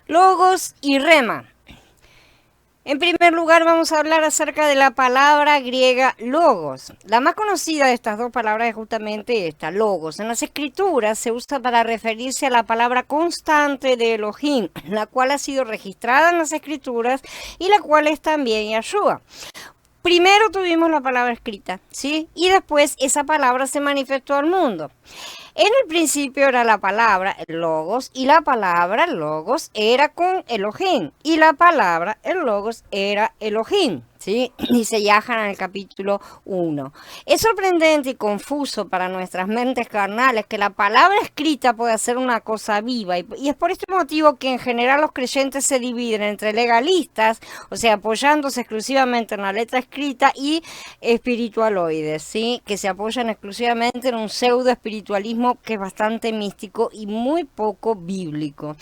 Logos y rema. En primer lugar vamos a hablar acerca de la palabra griega logos. La más conocida de estas dos palabras es justamente esta, logos. En las escrituras se usa para referirse a la palabra constante de Elohim, la cual ha sido registrada en las escrituras y la cual es también Yahshua. Primero tuvimos la palabra escrita, ¿sí? Y después esa palabra se manifestó al mundo. En el principio era la palabra, el logos, y la palabra, el logos, era con Elohim. Y la palabra, el logos, era Elohim. ¿Sí? Dice Yahan en el capítulo 1. Es sorprendente y confuso para nuestras mentes carnales que la palabra escrita pueda ser una cosa viva y es por este motivo que en general los creyentes se dividen entre legalistas, o sea, apoyándose exclusivamente en la letra escrita, y espiritualoides, ¿sí? Que se apoyan exclusivamente en un pseudo espiritualismo que es bastante místico y muy poco bíblico.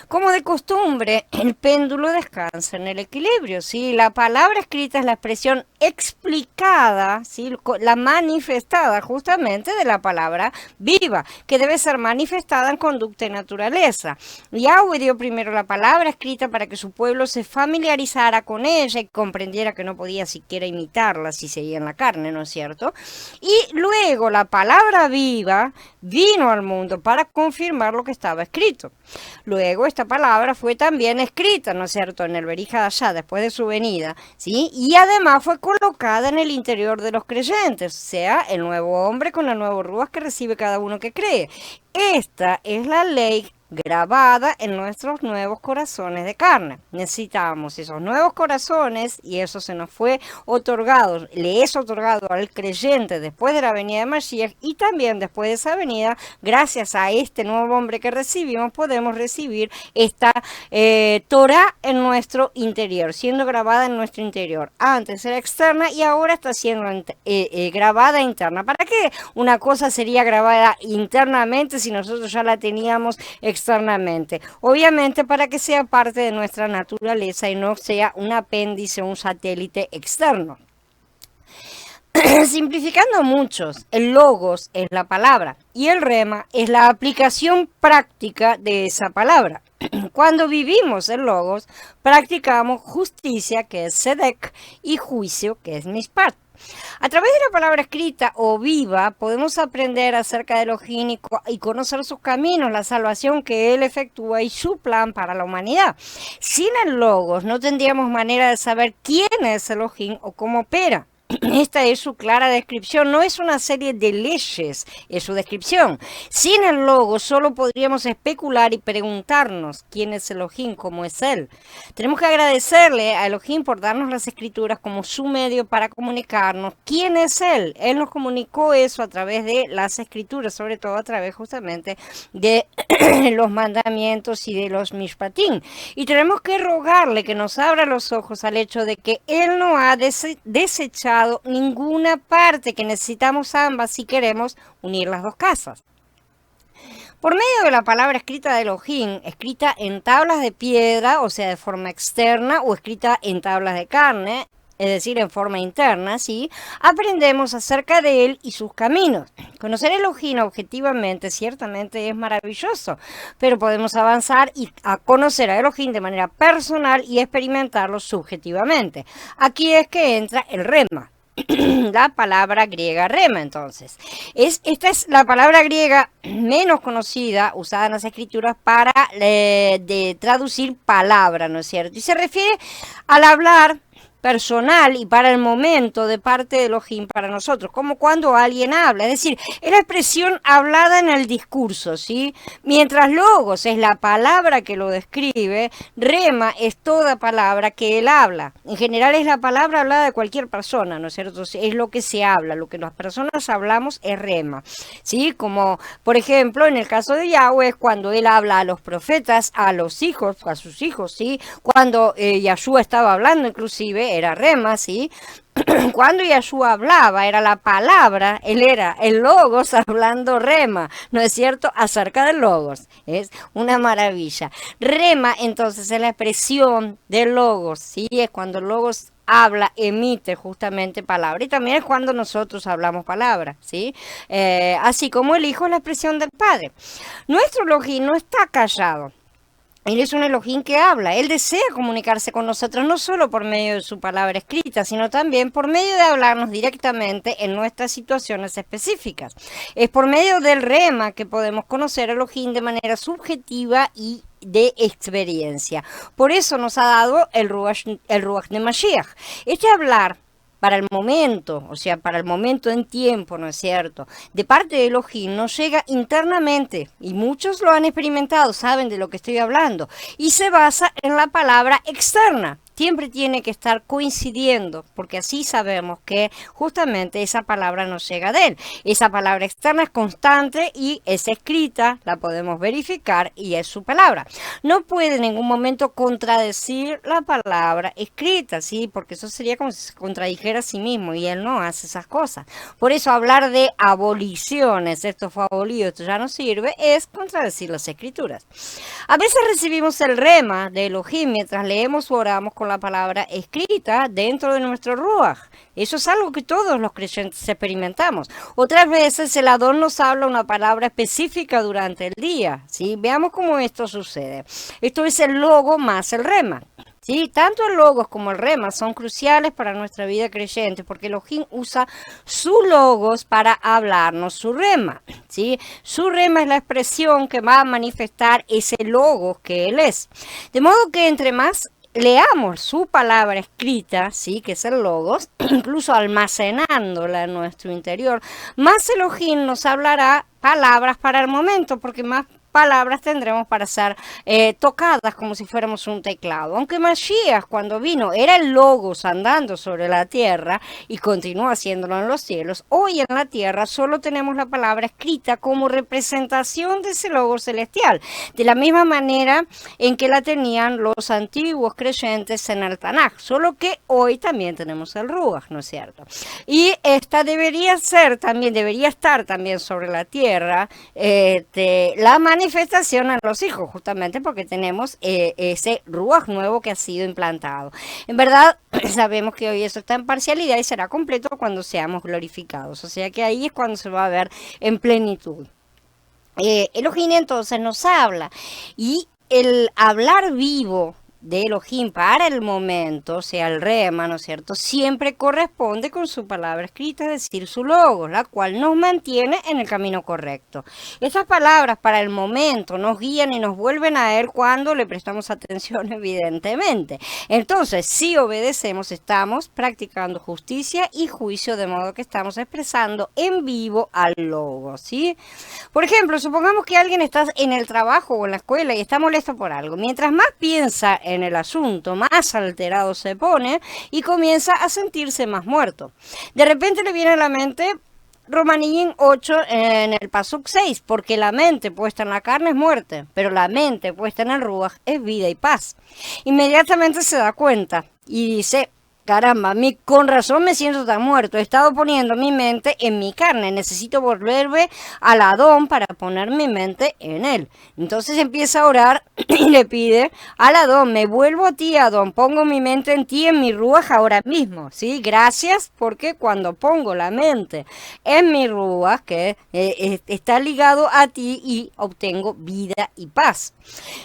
Como de costumbre, el péndulo descansa en el equilibrio, ¿sí? La palabra escrita es la expresión explicada, ¿sí? La manifestada justamente de la palabra viva, que debe ser manifestada en conducta y naturaleza. Yahweh dio primero la palabra escrita para que su pueblo se familiarizara con ella y comprendiera que no podía siquiera imitarla si seguía en la carne, ¿no es cierto? Y luego la palabra viva vino al mundo para confirmar lo que estaba escrito. Luego esta palabra fue también escrita, ¿no es cierto?, en el Berija Dashá después de su venida, ¿sí? Y además fue colocada en el interior de los creyentes, o sea, el nuevo hombre con el nuevo ruach que recibe cada uno que cree. Esta es la ley grabada en nuestros nuevos corazones de carne. Necesitamos esos nuevos corazones y eso se nos fue otorgado, le es otorgado al creyente después de la venida de Mashiach, y también después de esa venida, gracias a este nuevo hombre que recibimos, podemos recibir esta Torah en nuestro interior, siendo grabada en nuestro interior. Antes era externa y ahora está siendo grabada interna. ¿Para qué una cosa sería grabada internamente si nosotros ya la teníamos externamente? Obviamente para que sea parte de nuestra naturaleza y no sea un apéndice o un satélite externo. Simplificando muchos, el logos es la palabra y el rema es la aplicación práctica de esa palabra. Cuando vivimos el logos, practicamos justicia, que es sedek, y juicio, que es mishpat. A través de la palabra escrita o viva, podemos aprender acerca de Elohim y conocer sus caminos, la salvación que él efectúa y su plan para la humanidad. Sin el logos, no tendríamos manera de saber quién es Elohim o cómo opera. Esta es su clara descripción, no es una serie de leyes, es su descripción. Sin el logo solo podríamos especular y preguntarnos quién es Elohim, cómo es él. Tenemos que agradecerle a Elohim por darnos las escrituras como su medio para comunicarnos quién es él. Él nos comunicó eso a través de las escrituras, sobre todo a través justamente de los mandamientos y de los mishpatim. Y tenemos que rogarle que nos abra los ojos al hecho de que él no ha desechado ninguna parte, que necesitamos ambas si queremos unir las dos casas. Por medio de la palabra escrita de Elohim, escrita en tablas de piedra, o sea, de forma externa, o escrita en tablas de carne, es decir, en forma interna, ¿sí? Aprendemos acerca de él y sus caminos. Conocer Elohim objetivamente ciertamente es maravilloso, pero podemos avanzar y a conocer a Elohim de manera personal y experimentarlo subjetivamente. Aquí es que entra el rema. La palabra griega rema, entonces. Esta es la palabra griega menos conocida, usada en las escrituras para de traducir palabra, ¿no es cierto? Y se refiere al hablar personal y para el momento de parte de Elohim para nosotros, como cuando alguien habla, es decir, es la expresión hablada en el discurso, ¿sí? Mientras logos es la palabra que lo describe, rema es toda palabra que él habla. En general es la palabra hablada de cualquier persona, ¿no es cierto? Es lo que se habla, lo que las personas hablamos es rema, ¿sí? Como, por ejemplo, en el caso de Yahweh, cuando él habla a los profetas, a los hijos, a sus hijos, ¿sí? Cuando Yahshua estaba hablando, inclusive, era rema, ¿sí? Cuando Yahshua hablaba, era la palabra, él era el logos hablando rema, ¿no es cierto? Acerca del logos, es una maravilla. Rema, entonces, es la expresión del logos, ¿sí? Es cuando el logos habla, emite justamente palabra, y también es cuando nosotros hablamos palabra, ¿sí? Así como el Hijo es la expresión del Padre. Nuestro Elohim no está callado. Él es un Elohim que habla. Él desea comunicarse con nosotros no solo por medio de su palabra escrita, sino también por medio de hablarnos directamente en nuestras situaciones específicas. Es por medio del rema que podemos conocer a Elohim de manera subjetiva y de experiencia. Por eso nos ha dado el Ruach de Mashiach. Este hablar para el momento, o sea, para el momento en tiempo, ¿no es cierto? De parte de Elohim nos llega internamente, y muchos lo han experimentado, saben de lo que estoy hablando, y se basa en la palabra externa. Siempre tiene que estar coincidiendo, porque así sabemos que justamente esa palabra nos llega de él. Esa palabra externa es constante y es escrita, la podemos verificar y es su palabra. No puede en ningún momento contradecir la palabra escrita, ¿sí? Porque eso sería como si se contradijera a sí mismo y él no hace esas cosas. Por eso hablar de aboliciones, esto fue abolido, esto ya no sirve, es contradecir las escrituras. A veces recibimos el rema de Elohim mientras leemos o oramos con la palabra escrita dentro de nuestro Ruach. Eso es algo que todos los creyentes experimentamos. Otras veces el Adón nos habla una palabra específica durante el día, ¿sí? Veamos cómo esto sucede. Esto es el logo más el rema. Sí, tanto el logos como el rema son cruciales para nuestra vida creyente porque Elohim usa su logos para hablarnos su rema. ¿Sí? Su rema es la expresión que va a manifestar ese logos que él es. De modo que entre más leamos su palabra escrita, sí, que es el logos, incluso almacenándola en nuestro interior, más Elohim nos hablará palabras para el momento, porque más palabras tendremos para ser tocadas como si fuéramos un teclado. Aunque Mashiach cuando vino era el logos andando sobre la tierra y continúa haciéndolo en los cielos, hoy en la tierra solo tenemos la palabra escrita como representación de ese logos celestial, de la misma manera en que la tenían los antiguos creyentes en el Tanaj, solo que hoy también tenemos el Ruach, ¿no es cierto? Y esta debería estar también sobre la tierra la manifestación a los hijos, justamente porque tenemos ese Ruach nuevo que ha sido implantado. En verdad, sabemos que hoy eso está en parcialidad y será completo cuando seamos glorificados. O sea que ahí es cuando se va a ver en plenitud. Elohim entonces nos habla y el hablar vivo de Elohim para el momento, o sea, el rema, ¿no es cierto?, siempre corresponde con su palabra escrita, es decir, su logos, la cual nos mantiene en el camino correcto. Esas palabras para el momento nos guían y nos vuelven a él cuando le prestamos atención, evidentemente. Entonces, si obedecemos, estamos practicando justicia y juicio, de modo que estamos expresando en vivo al logos, ¿sí? Por ejemplo, supongamos que alguien está en el trabajo o en la escuela y está molesto por algo. Mientras más piensa en el asunto, más alterado se pone y comienza a sentirse más muerto. De repente le viene a la mente Romanín 8 en el Pasuk 6, porque la mente puesta en la carne es muerte, pero la mente puesta en el Ruach es vida y paz. Inmediatamente se da cuenta y dice: caramba, con razón me siento tan muerto. He estado poniendo mi mente en mi carne. Necesito volverme al Adón para poner mi mente en él. Entonces empieza a orar y le pide al Adón: me vuelvo a ti, Adón. Pongo mi mente en ti, en mi Ruach ahora mismo. ¿Sí? Gracias, porque cuando pongo la mente en mi Ruach, que está ligado a ti, y obtengo vida y paz.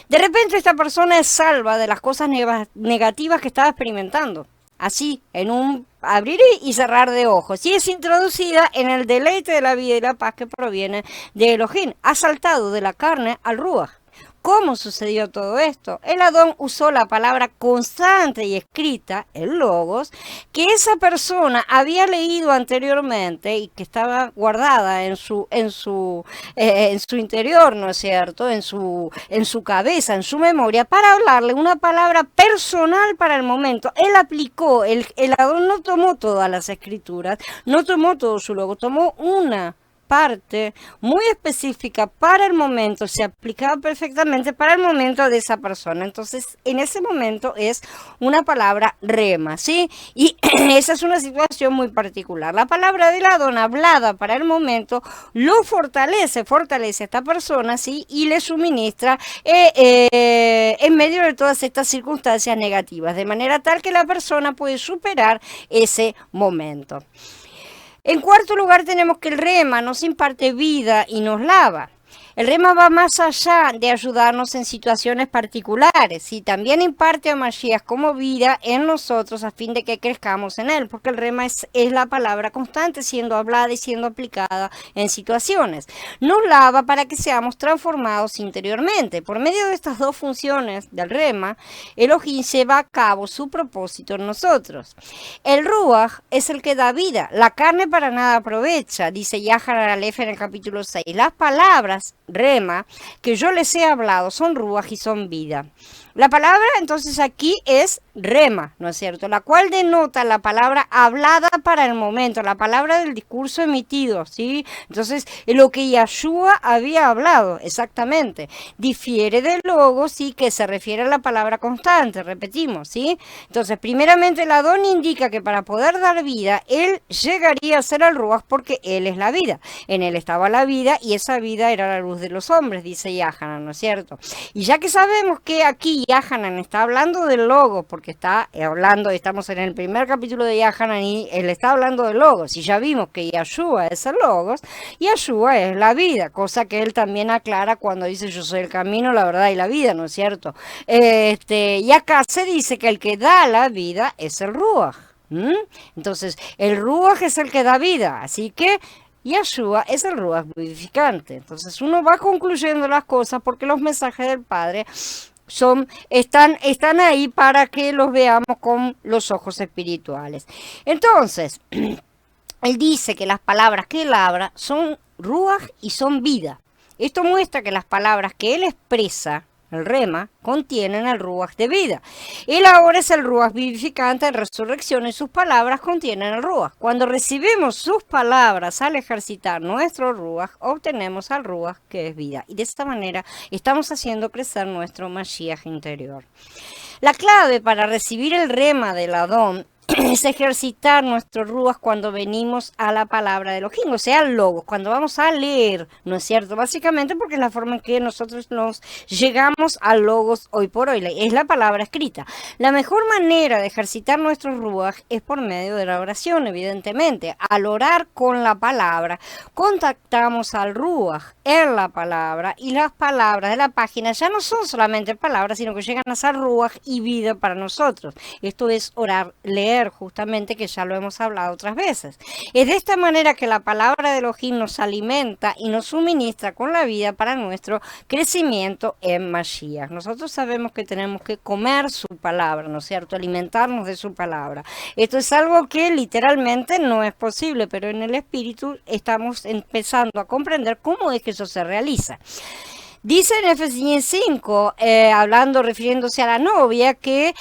De repente esta persona es salva de las cosas negativas que estaba experimentando. Así, en un abrir y cerrar de ojos. Y es introducida en el deleite de la vida y la paz que proviene de Elohim. Ha saltado de la carne al Ruach. ¿Cómo sucedió todo esto? El Adón usó la palabra constante y escrita, el logos, que esa persona había leído anteriormente y que estaba guardada en su interior, ¿no es cierto? En su cabeza, en su memoria, para hablarle una palabra personal para el momento. Él aplicó, el Adón no tomó todas las escrituras, no tomó todo su logo, tomó una parte muy específica para el momento, se aplicaba perfectamente para el momento de esa persona. Entonces, en ese momento es una palabra rema, ¿sí? Y esa es una situación muy particular. La palabra del Adón hablada para el momento lo fortalece a esta persona, ¿sí? Y le suministra en medio de todas estas circunstancias negativas, de manera tal que la persona puede superar ese momento. En cuarto lugar tenemos que el rema nos imparte vida y nos lava. El rema va más allá de ayudarnos en situaciones particulares y también imparte a Mashiach como vida en nosotros a fin de que crezcamos en él, porque el rema es la palabra constante siendo hablada y siendo aplicada en situaciones. Nos lava para que seamos transformados interiormente. Por medio de estas dos funciones del rema, Elohim lleva a cabo su propósito en nosotros. El ruach es el que da vida, la carne para nada aprovecha, dice Yahanan Aleph en el capítulo 6. Las palabras rema que yo les he hablado son ruach y son vida. La palabra entonces aquí es rema, ¿no es cierto? La cual denota la palabra hablada para el momento, la palabra del discurso emitido, ¿sí? Entonces, lo que Yahshua había hablado, exactamente, difiere del logo, sí, que se refiere a la palabra constante, repetimos, ¿sí? Entonces, primeramente, el Adón indica que para poder dar vida, él llegaría a ser el Ruach porque él es la vida. En él estaba la vida y esa vida era la luz de los hombres, dice Yahanan, ¿no es cierto? Y ya que sabemos que aquí Yahanan está hablando del Logos, porque está hablando, estamos en el primer capítulo de Yahanan y él está hablando del Logos, y ya vimos que Yahshua es el Logos, Yahshua es la vida, cosa que él también aclara cuando dice yo soy el camino, la verdad y la vida, ¿no es cierto? Y acá se dice que el que da la vida es el Ruach. Entonces, el Ruach es el que da vida, así que Yahshua es el Ruach vivificante. Entonces uno va concluyendo las cosas porque los mensajes del Padre están ahí para que los veamos con los ojos espirituales. Entonces, él dice que las palabras que él habla son ruach y son vida. Esto muestra que las palabras que él expresa, el rema, contienen el ruach de vida. Él ahora es el ruach vivificante en resurrección y sus palabras contienen el ruach. Cuando recibimos sus palabras al ejercitar nuestro ruach, obtenemos al ruach que es vida. Y de esta manera estamos haciendo crecer nuestro Mashiach interior. La clave para recibir el rema del Adón es ejercitar nuestro ruach cuando venimos a la palabra de Elohim, o sea, el logos, cuando vamos a leer, ¿no es cierto? Básicamente porque es la forma en que nosotros nos llegamos al logos hoy por hoy, es la palabra escrita. La mejor manera de ejercitar nuestro ruach es por medio de la oración, evidentemente. Al orar con la palabra, contactamos al ruach en la palabra y las palabras de la página ya no son solamente palabras, sino que llegan a ser ruach y vida para nosotros. Esto es orar, leer, justamente, que ya lo hemos hablado otras veces. Es de esta manera que la palabra de Elohim nos alimenta y nos suministra con la vida para nuestro crecimiento en Mashiach. Nosotros sabemos que tenemos que comer su palabra, ¿no es cierto? Alimentarnos de su palabra. Esto es algo que literalmente no es posible, pero en el espíritu estamos empezando a comprender cómo es que eso se realiza. Dice en Efesios 5, refiriéndose a la novia, que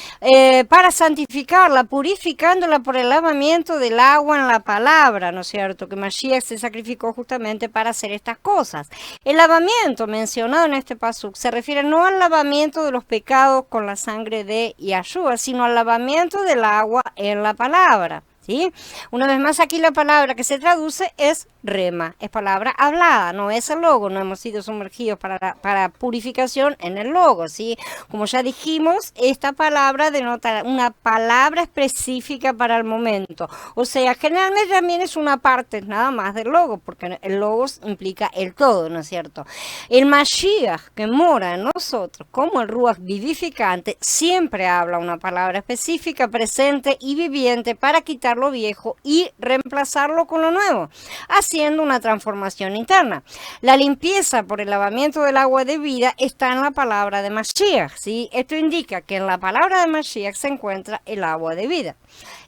para santificarla, purificándola por el lavamiento del agua en la palabra, ¿no es cierto? Que Mashiach se sacrificó justamente para hacer estas cosas. El lavamiento mencionado en este pasuk se refiere no al lavamiento de los pecados con la sangre de Yahshua, sino al lavamiento del agua en la palabra. ¿Sí? Una vez más, aquí la palabra que se traduce es rema, es palabra hablada, no es el logo, no hemos sido sumergidos para purificación en el logo, ¿sí? Como ya dijimos, esta palabra denota una palabra específica para el momento, o sea, generalmente también es una parte nada más del logo, porque el logo implica el todo, ¿no es cierto? El Mashiach que mora en nosotros, como el Ruach vivificante, siempre habla una palabra específica, presente y viviente para quitar lo viejo y reemplazarlo con lo nuevo, haciendo una transformación interna. La limpieza por el lavamiento del agua de vida está en la palabra de Mashiach, ¿sí? Esto indica que en la palabra de Mashiach se encuentra el agua de vida.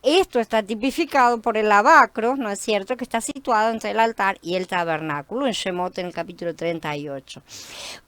Esto está tipificado por el lavacro, ¿no es cierto?, que está situado entre el altar y el tabernáculo, en Shemot, en el capítulo 38.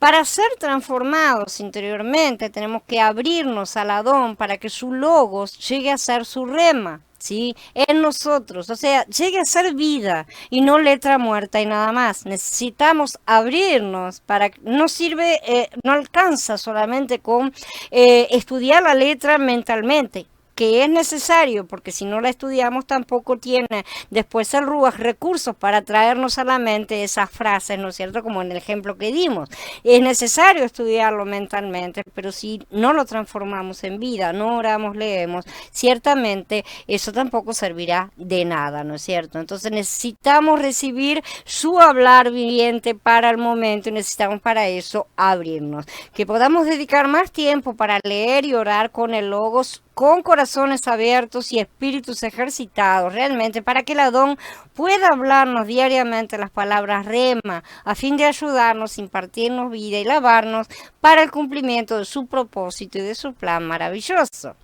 Para ser transformados interiormente, tenemos que abrirnos al Adón para que su logos llegue a ser su rema, ¿sí? En nosotros, o sea, llegue a ser vida y no letra muerta y nada más. Necesitamos abrirnos para que no sirve, no alcanza solamente con estudiar la letra mentalmente. que es necesario, porque si no la estudiamos tampoco tiene después el Ruach recursos para traernos a la mente esas frases, ¿no es cierto? Como en el ejemplo que dimos. Es necesario estudiarlo mentalmente, pero si no lo transformamos en vida, no oramos, leemos, ciertamente eso tampoco servirá de nada, ¿no es cierto? Entonces necesitamos recibir su hablar viviente para el momento y necesitamos para eso abrirnos. Que podamos dedicar más tiempo para leer y orar con el Logos, con corazones abiertos y espíritus ejercitados, realmente, para que el Adón pueda hablarnos diariamente las palabras rema, a fin de ayudarnos, impartirnos vida y lavarnos para el cumplimiento de su propósito y de su plan maravilloso.